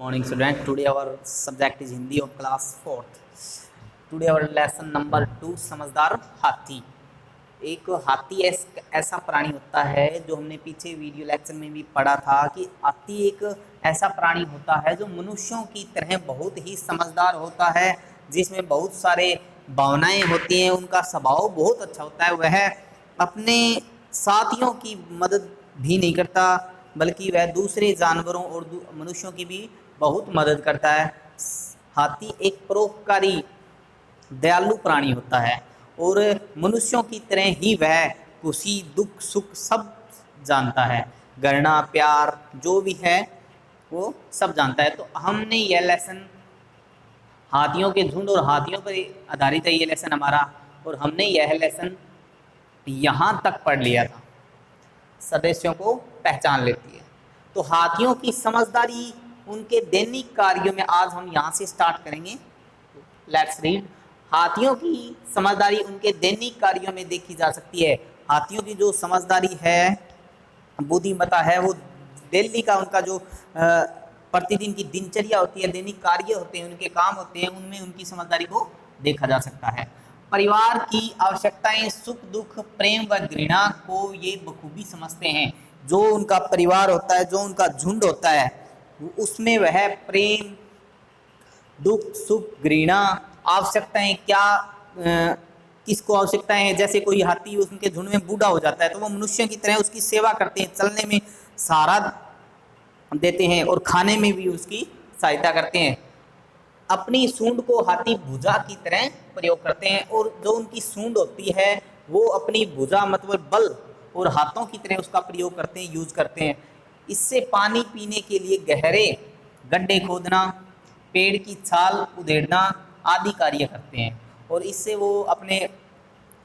Morning student, today our subject is Hindi of class 4th. Today our lesson number 2 समझदार हाथी। एक हाथी ऐसा प्राणी होता है जो हमने पीछे वीडियो लेक्चर में भी पढ़ा था कि हाथी एक ऐसा प्राणी होता है जो मनुष्यों की तरह बहुत ही समझदार होता है, जिसमें बहुत सारे भावनाएं होती हैं। उनका स्वभाव बहुत अच्छा होता है। वह अपने साथियों की मदद भी नहीं करता, बल्कि वह दूसरे जानवरों और मनुष्यों की भी बहुत मदद करता है। हाथी एक परोपकारी दयालु प्राणी होता है और मनुष्यों की तरह ही वह खुशी दुख सुख सब जानता है। घृणा प्यार जो भी है वो सब जानता है। तो हमने यह लेसन हाथियों के झुंड और हाथियों पर आधारित है ये लेसन हमारा, और हमने यह लेसन यहाँ तक पढ़ लिया था। सदस्यों को पहचान लेती है। तो हाथियों की समझदारी उनके दैनिक कार्यों में आज हम यहाँ से स्टार्ट करेंगे। Let's read. हाथियों की समझदारी उनके दैनिक कार्यों में देखी जा सकती है। हाथियों की जो समझदारी है, बुद्धिमत्ता है, वो डेली का उनका जो प्रतिदिन की दिनचर्या होती है, दैनिक कार्य होते हैं, उनके काम होते हैं, उनमें उनकी समझदारी को देखा जा सकता है। परिवार की आवश्यकताएं, सुख दुख, प्रेम व घृणा को ये बखूबी समझते हैं। जो उनका परिवार होता है, जो उनका झुंड होता है, उसमें वह प्रेम दुख सुख घृणा आवश्यकताएं क्या किसको आवश्यकताएं हैं। जैसे कोई हाथी उनके झुंड में बूढ़ा हो जाता है तो वो मनुष्य की तरह उसकी सेवा करते हैं, चलने में सहारा देते हैं और खाने में भी उसकी सहायता करते हैं। अपनी सूंड को हाथी भुजा की तरह प्रयोग करते हैं, और जो उनकी सूंड होती है वो अपनी भुजा मतलब बल और हाथों की तरह उसका प्रयोग करते हैं, यूज करते हैं। इससे पानी पीने के लिए गहरे गड्ढे खोदना, पेड़ की छाल उधेड़ना आदि कार्य करते हैं, और इससे वो अपने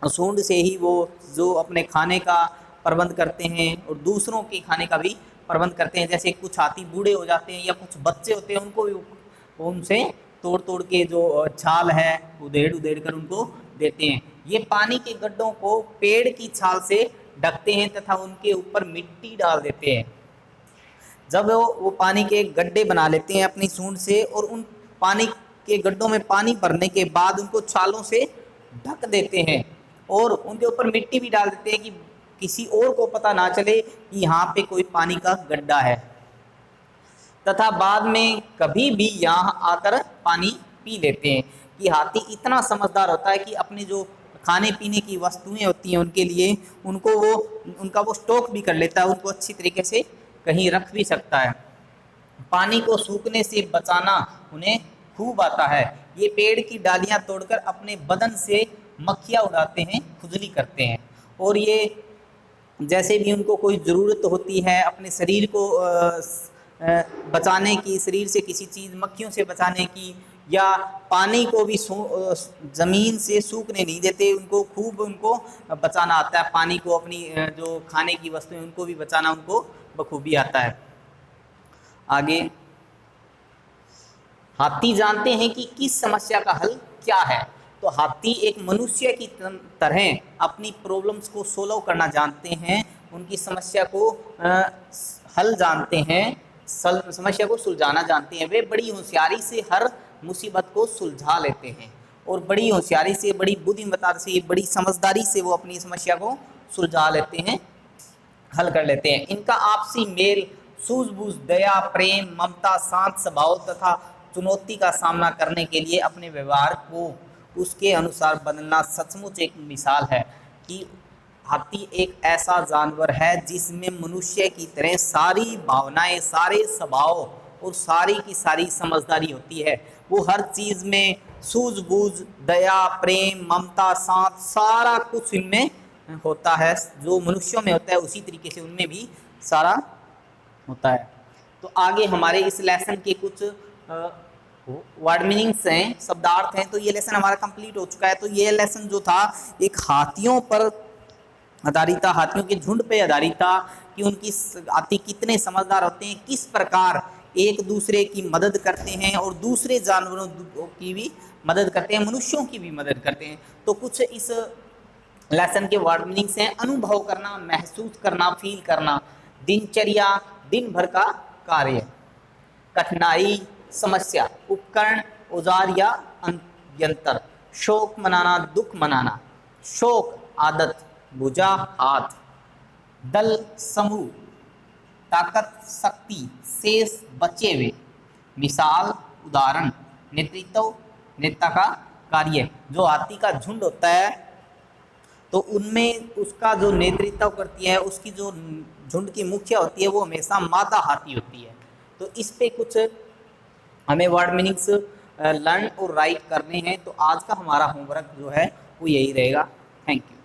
सूंड से ही वो जो अपने खाने का प्रबंध करते हैं और दूसरों के खाने का भी प्रबंध करते हैं। जैसे कुछ हाथी बूढ़े हो जाते हैं या कुछ बच्चे होते हैं, उनको भी उनसे तोड़ तोड़ के जो छाल है उधेड़ उधेड़ कर उनको देते हैं। ये पानी के गड्ढों को पेड़ की छाल से ढकते हैं तथा उनके ऊपर मिट्टी डाल देते हैं। जब वो पानी के गड्ढे बना लेते हैं अपनी सूंड से, और उन पानी के गड्ढों में पानी भरने के बाद उनको छालों से ढक देते हैं और उनके ऊपर मिट्टी भी डाल देते हैं कि किसी और को पता ना चले कि यहाँ पे कोई पानी का गड्ढा है, तथा बाद में कभी भी यहाँ आकर पानी पी लेते हैं। कि हाथी इतना समझदार होता है कि अपने जो खाने पीने की वस्तुएं होती हैं उनके लिए उनका वो स्टॉक भी कर लेता है, उनको अच्छी तरीके से कहीं रख भी सकता है। पानी को सूखने से बचाना उन्हें खूब आता है। ये पेड़ की डालियां तोड़कर अपने बदन से मक्खियाँ उड़ाते हैं, खुजली करते हैं, और ये जैसे भी उनको कोई ज़रूरत होती है अपने शरीर को बचाने की, शरीर से किसी चीज़ मक्खियों से बचाने की, या पानी को भी ज़मीन से सूखने नहीं देते, उनको खूब उनको बचाना आता है। पानी को अपनी जो खाने की वस्तुएं उनको भी बचाना उनको बखूबी आता है। आगे, हाथी जानते हैं कि किस समस्या का हल क्या है। तो हाथी एक मनुष्य की तरह अपनी प्रॉब्लम्स को सोल्व करना जानते हैं, उनकी समस्या को हल जानते हैं, समस्या को सुलझाना जानते हैं। वे बड़ी होशियारी से हर मुसीबत को सुलझा लेते हैं, और बड़ी होशियारी से, बड़ी बुद्धिमत्ता से, बड़ी समझदारी से वो अपनी समस्या को सुलझा लेते हैं, हल कर लेते हैं। इनका आपसी मेल, सूझबूझ, दया, प्रेम, ममता, शांत स्वभाव तथा चुनौती का सामना करने के लिए अपने व्यवहार को उसके अनुसार बदलना सचमुच एक मिसाल है कि हाथी एक ऐसा जानवर है जिसमें मनुष्य की तरह सारी भावनाएं, सारे स्वभाव और सारी की सारी समझदारी होती है। वो हर चीज़ में सूझबूझ, दया, प्रेम, ममता, शांत, सारा कुछ इनमें होता है। जो मनुष्यों में होता है उसी तरीके से उनमें भी सारा होता है। तो आगे हमारे इस लेसन के कुछ वर्ड मीनिंग्स हैं, शब्दार्थ हैं। तो ये लेसन हमारा कंप्लीट हो चुका है। तो ये लेसन जो था एक हाथियों पर आधारित था, हाथियों के झुंड पे आधारित था कि उनकी हाथी कितने समझदार होते हैं, किस प्रकार एक दूसरे की मदद करते हैं और दूसरे जानवरों की भी मदद करते हैं, मनुष्यों की भी मदद करते हैं। तो कुछ इस लेसन के वर्ड मीनिंग्स हैं: अनुभव करना, महसूस करना, फील करना, दिनचर्या, दिन भर का कार्य। कठिनाई, समस्या, उपकरण, औजार या यंत्र। शोक मनाना, दुख मनाना। शोक आदत, भुजा हाथ। दल समूह, ताकत शक्ति, शेष बचे हुए। मिसाल उदाहरण, नेतृत्व नेता का कार्य। जो हाथी का झुंड होता है तो उनमें उसका जो नेतृत्व करती है, उसकी जो झुंड की मुखिया होती है वो हमेशा मादा हाथी होती है। तो इस पे कुछ हमें वर्ड मीनिंग्स लर्न और राइट करने हैं। तो आज का हमारा होमवर्क जो है वो यही रहेगा। Thank you.